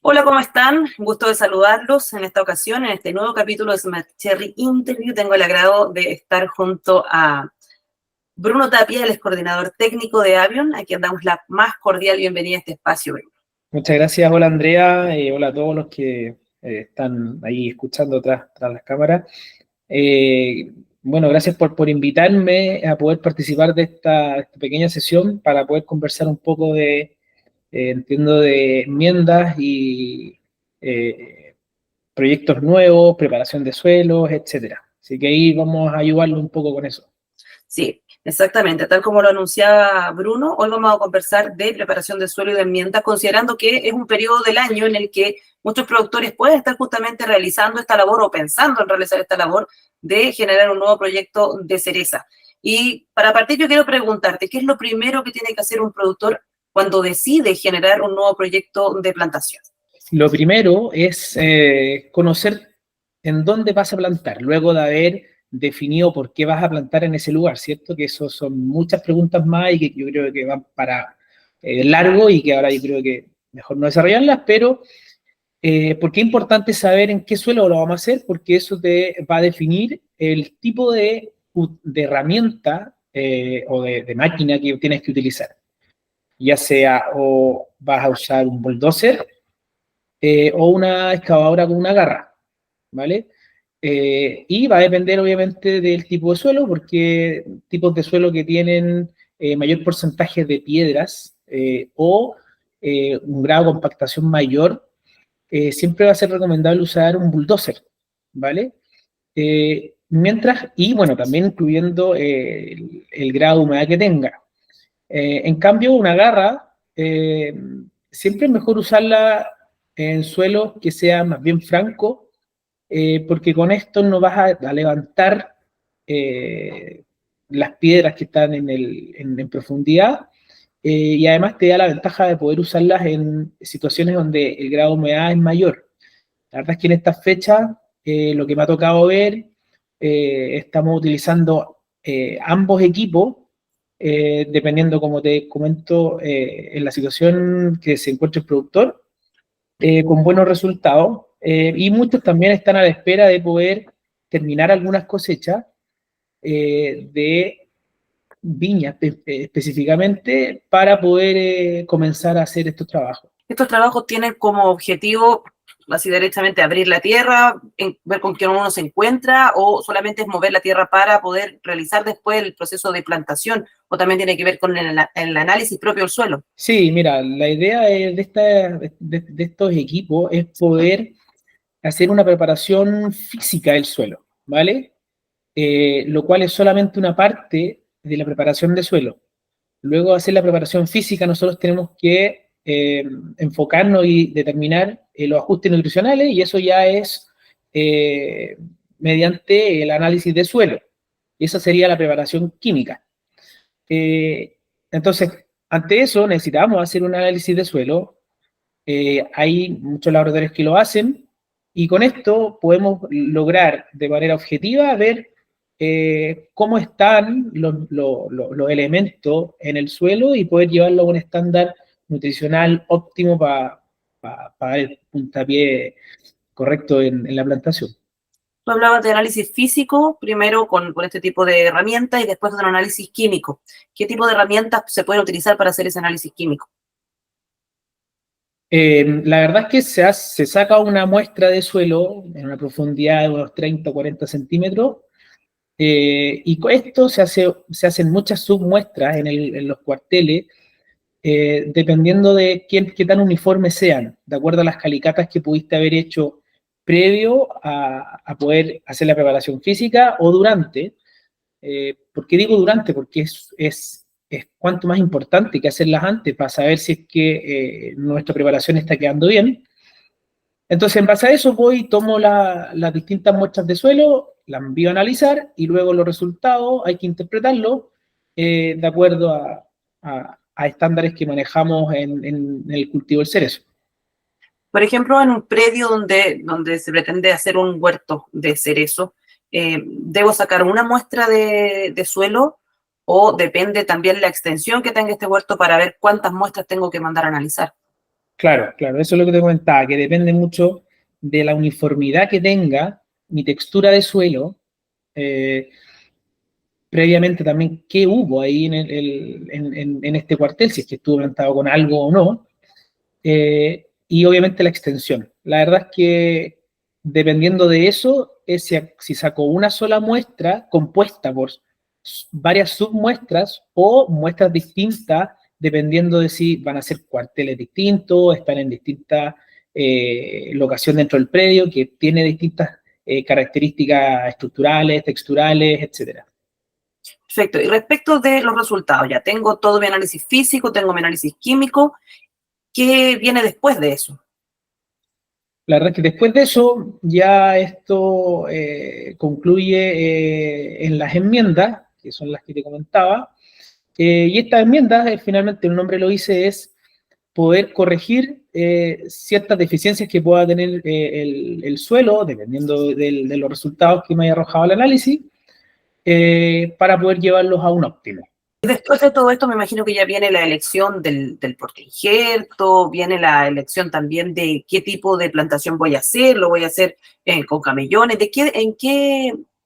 Hola, ¿cómo están? Gusto de saludarlos en esta ocasión, en este nuevo capítulo de Smart Cherry Interview. Tengo el agrado de estar junto a Bruno Tapia, el coordinador técnico de Avion. Aquí damos la más cordial bienvenida a este espacio, Bruno. Muchas gracias, hola Andrea, hola a todos los que están ahí escuchando tras las cámaras. Eh, bueno, gracias por invitarme a poder participar de esta pequeña sesión para poder conversar un poco entiendo, de enmiendas y eh, proyectos nuevos, preparación de suelos, etcétera. Así que ahí vamos a ayudarlo un poco con eso. Sí, exactamente. Tal como lo anunciaba Bruno, hoy vamos a conversar de preparación de suelo y de enmiendas, considerando que es un periodo del año en el que muchos productores pueden estar justamente realizando esta labor o pensando en realizar esta labor de generar un nuevo proyecto de cereza. Y para partir, yo quiero preguntarte, ¿qué es lo primero que tiene que hacer un productor cuando decide generar un nuevo proyecto de plantación? Lo primero es conocer en dónde vas a plantar, luego de haber definido por qué vas a plantar en ese lugar, ¿cierto? Que eso son muchas preguntas más y que yo creo que van para largo y que ahora yo creo que mejor no desarrollarlas, pero ¿por qué es importante saber en qué suelo lo vamos a hacer? Porque eso te va a definir el tipo de herramienta o de máquina que tienes que utilizar. Ya sea o vas a usar un bulldozer, o una excavadora con una garra, ¿vale? Y va a depender obviamente del tipo de suelo, porque tipos de suelo que tienen mayor porcentaje de piedras o un grado de compactación mayor, siempre va a ser recomendable usar un bulldozer, ¿vale? Y bueno, también incluyendo el grado de humedad que tenga. En cambio, una garra, siempre es mejor usarla en suelos que sea más bien franco, porque con esto no vas a levantar eh, las piedras que están en profundidad, y además te da la ventaja de poder usarlas en situaciones donde el grado de humedad es mayor. La verdad es que en estas fechas, lo que me ha tocado ver, estamos utilizando ambos equipos, dependiendo, como te comento, en la situación que se encuentra el productor, con buenos resultados. Y muchos también están a la espera de poder terminar algunas cosechas de viñas específicamente para poder comenzar a hacer estos trabajos. Estos trabajos tienen como objetivo, así derechamente, abrir la tierra, ver con quién uno se encuentra, o solamente es mover la tierra para poder realizar después el proceso de plantación, o también tiene que ver con el análisis propio del suelo. Sí, mira, la idea de estos equipos es poder hacer una preparación física del suelo, ¿vale? Lo cual es solamente una parte de la preparación de suelo. Luego de hacer la preparación física, nosotros tenemos que enfocarnos y determinar los ajustes nutricionales, y eso ya es eh, mediante el análisis de suelo. Y esa sería la preparación química. Eh, entonces, ante eso necesitamos hacer un análisis de suelo. Hay muchos laboratorios que lo hacen, y con esto podemos lograr de manera objetiva ver cómo están los elementos en el suelo y poder llevarlo a un estándar nutricional óptimo para dar el puntapié correcto en la plantación. Tú hablabas de análisis físico, primero con este tipo de herramientas y después de un análisis químico. ¿Qué tipo de herramientas se pueden utilizar para hacer ese análisis químico? La verdad es que se saca una muestra de suelo en una profundidad de unos 30 o 40 centímetros. Y con esto se hacen muchas submuestras en los cuarteles, dependiendo de qué tan uniformes sean, de acuerdo a las calicatas que pudiste haber hecho previo a poder hacer la preparación física o durante. ¿Por qué digo durante? Porque es cuanto más importante que hacerlas antes para saber si es que nuestra preparación está quedando bien. Entonces, en base a eso, voy, tomo las distintas muestras de suelo, las envío a analizar, y luego los resultados hay que interpretarlos de acuerdo a estándares que manejamos en el cultivo del cerezo. Por ejemplo, en un predio donde se pretende hacer un huerto de cerezo, ¿debo sacar una muestra de suelo o depende también la extensión que tenga este huerto para ver cuántas muestras tengo que mandar a analizar? Claro, claro, eso es lo que te comentaba, que depende mucho de la uniformidad que tenga mi textura de suelo, eh, previamente también qué hubo ahí en este cuartel, si es que estuvo plantado con algo o no, y obviamente la extensión. La verdad es que dependiendo de eso, es si sacó una sola muestra compuesta por varias submuestras o muestras distintas, dependiendo de si van a ser cuarteles distintos, están en distintas locaciones dentro del predio, que tiene distintas características estructurales, texturales, etcétera. Perfecto. Y respecto de los resultados, ya tengo todo mi análisis físico, tengo mi análisis químico. ¿Qué viene después de eso? La verdad es que después de eso ya esto concluye en las enmiendas, que son las que te comentaba, y estas enmiendas, finalmente el nombre lo dice, es poder corregir ciertas deficiencias que pueda tener el suelo, dependiendo de los resultados que me haya arrojado el análisis, para poder llevarlos a un óptimo. Y después de todo esto, me imagino que ya viene la elección del porte injerto, viene la elección también de qué tipo de plantación voy a hacer, lo voy a hacer con camellones,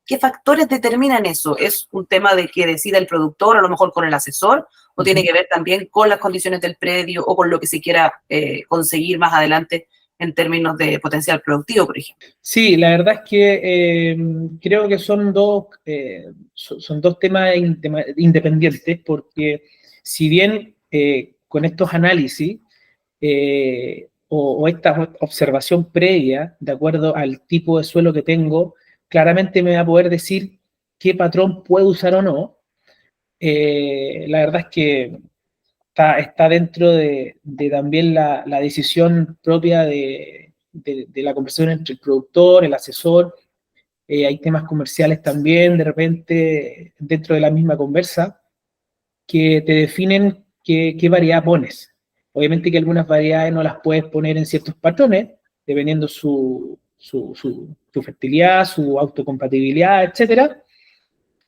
qué factores determinan eso. ¿Es un tema de que decida el productor, a lo mejor con el asesor, o tiene que ver también con las condiciones del predio o con lo que se quiera conseguir más adelante en términos de potencial productivo, por ejemplo? Sí, la verdad es que creo que son dos temas independientes, porque si bien con estos análisis o esta observación previa, de acuerdo al tipo de suelo que tengo, claramente me va a poder decir qué patrón puedo usar o no. La verdad es que está dentro de también la decisión propia de la conversación entre el productor, el asesor. Hay temas comerciales también, de repente, dentro de la misma conversa, que te definen qué variedad pones. Obviamente que algunas variedades no las puedes poner en ciertos patrones, dependiendo su fertilidad, su autocompatibilidad, etcétera.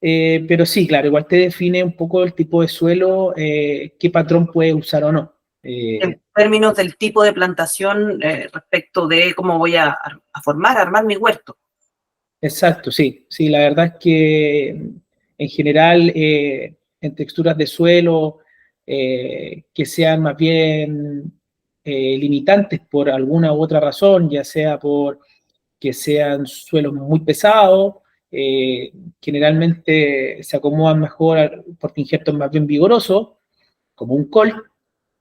Pero sí, claro, igual te define un poco el tipo de suelo, qué patrón puedes usar o no. En términos del tipo de plantación respecto de cómo voy a armar mi huerto. Exacto, sí. Sí, la verdad es que en general, en texturas de suelo que sean más bien limitantes por alguna u otra razón, ya sea por que sean suelos muy pesados, eh, generalmente se acomodan mejor por injertos más bien vigorosos, como un col,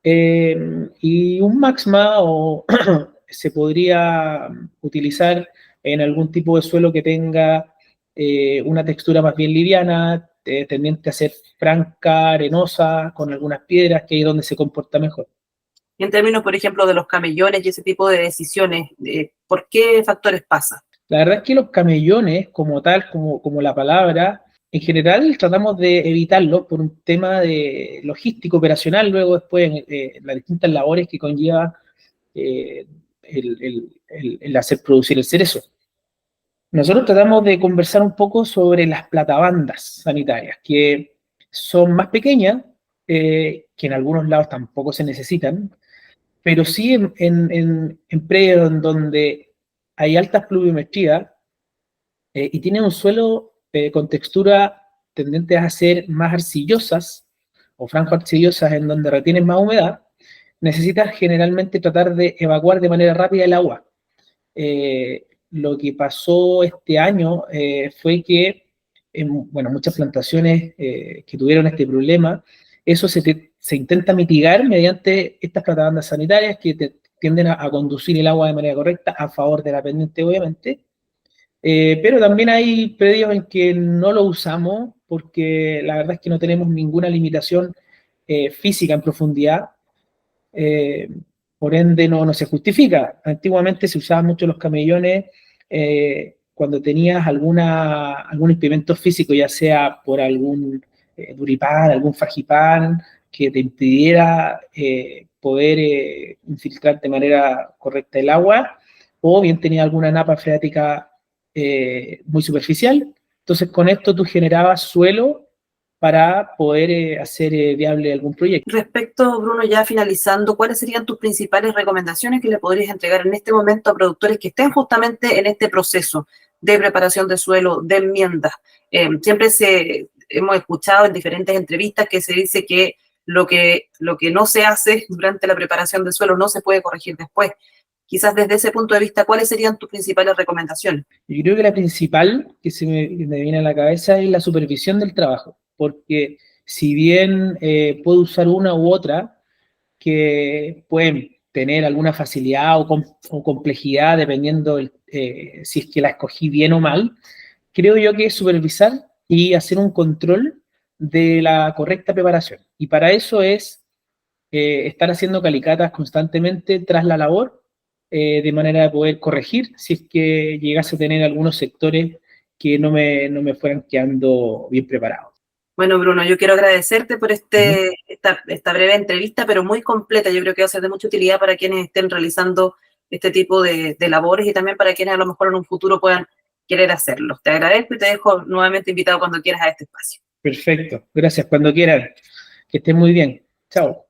y un Maxma o se podría utilizar en algún tipo de suelo que tenga una textura más bien liviana, tendiente a ser franca, arenosa, con algunas piedras, que es donde se comporta mejor. Y en términos, por ejemplo, de los camellones y ese tipo de decisiones, ¿por qué factores pasa? La verdad es que los camellones, como tal, como la palabra, en general tratamos de evitarlo por un tema de logístico, operacional, luego después las distintas labores que conlleva eh, el hacer producir el cerezo. Nosotros tratamos de conversar un poco sobre las platabandas sanitarias, que son más pequeñas, que en algunos lados tampoco se necesitan, pero sí en predios en donde hay altas pluviometrías y tienen un suelo con textura tendentes a ser más arcillosas o franco-arcillosas en donde retienen más humedad, necesitas generalmente tratar de evacuar de manera rápida el agua. Lo que pasó este año fue que bueno, muchas plantaciones que tuvieron este problema, eso se intenta mitigar mediante estas platabandas sanitarias que tienden a conducir el agua de manera correcta a favor de la pendiente, obviamente. Pero también hay predios en que no lo usamos porque la verdad es que no tenemos ninguna limitación física en profundidad, eh, por ende no se justifica. Antiguamente se usaban mucho los camellones cuando tenías algún impedimento físico, ya sea por algún duripán, algún fragipán, que te impidiera poder infiltrar de manera correcta el agua, o bien tenía alguna napa freática muy superficial. Entonces con esto tú generabas suelo para poder hacer viable algún proyecto. Respecto, Bruno, ya finalizando, ¿cuáles serían tus principales recomendaciones que le podrías entregar en este momento a productores que estén justamente en este proceso de preparación de suelo, de enmiendas? Hemos escuchado en diferentes entrevistas que se dice que lo que no se hace durante la preparación de suelo no se puede corregir después. Quizás desde ese punto de vista, ¿cuáles serían tus principales recomendaciones? Yo creo que la principal que me viene a la cabeza es la supervisión del trabajo, porque si bien puedo usar una u otra, que pueden tener alguna facilidad o complejidad dependiendo si es que la escogí bien o mal, creo yo que es supervisar y hacer un control de la correcta preparación. Y para eso es estar haciendo calicatas constantemente tras la labor, de manera de poder corregir si es que llegase a tener algunos sectores que no me fueran quedando bien preparados. Bueno, Bruno, yo quiero agradecerte por Uh-huh. esta breve entrevista, pero muy completa. Yo creo que va a ser de mucha utilidad para quienes estén realizando este tipo de labores y también para quienes a lo mejor en un futuro puedan querer hacerlo. Te agradezco y te dejo nuevamente invitado cuando quieras a este espacio. Perfecto, gracias, cuando quieran. Que estén muy bien. Chao.